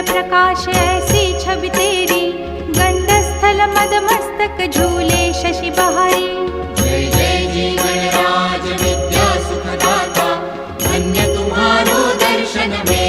प्रकाश ऐसी छवि तेरी, गंडस्थल मद मस्तक झूले शशि बहारी। जय जय जी गणराज विद्या सुखदाता, धन्य तुम्हारो दर्शन में